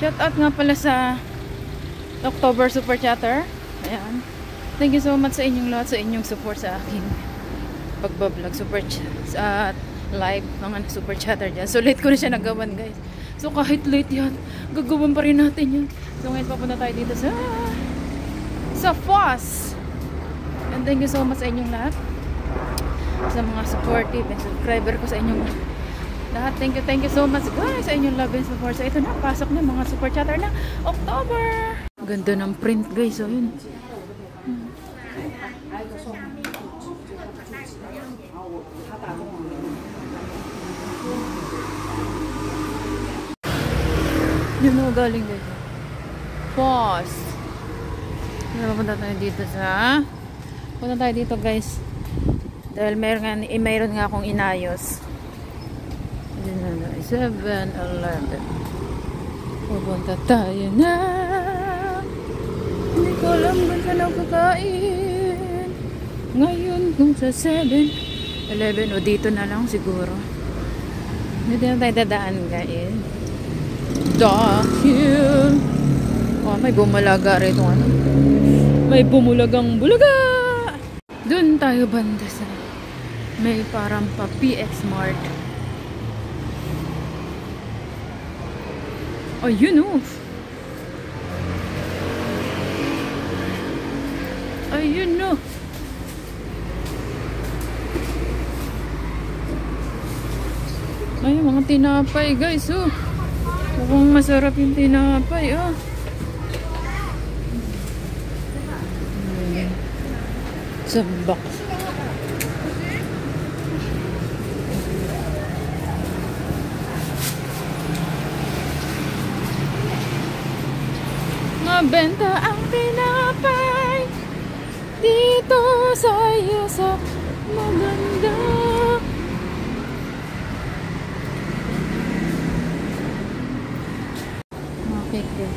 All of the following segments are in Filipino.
Shout out nga pala sa October Super Chatter. Ayan. Thank you so much sa inyong lahat, sa inyong support sa aking pagbablog sa live mga Super Chatter dyan. So late ko na siya nagawan, guys. So kahit late yan, gagawan pa rin natin yan. So ngayon papunta tayo dito sa Foz. And thank you so much sa inyong lahat, sa mga supportive and subscriber ko, sa inyong lahat. Thank you so much, guys, sa inyong love and support. So ito na, pasok na mga Super Chatter na October. Ganda ng print, guys. So yun. Yun o, galing dito. Foz. Punta tayo dito punta tayo dito, guys. Dahil mayroon nga akong inayos. 7-Eleven. Pupunta tayo na. Hindi ko alam kung saan ako kakain. Ngayon kung sa 7-Eleven o dito na lang siguro. Dito na tayo dadaan, guys. Dahil may bumalaga rito, ano? May bumulagang bulaga. Doon tayo banda sa may parang pa PX Mart. Ayun o. Ayun o. Ay, mga tinapay, guys, oh. Mukhang masarap yung tinapay, oh. Sambak. Mabenta ang tinapay dito sa'yo sa maganda. Okay.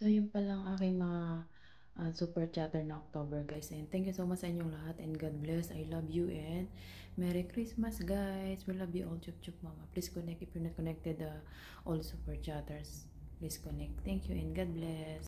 So, yun pa lang aking mga super chatter na October, guys. And thank you so much sa inyong lahat. And God bless. I love you. And Merry Christmas, guys. We love you all. Chup chup, mama. Please connect if you're not connected. All super chatters. Please connect. Thank you and God bless.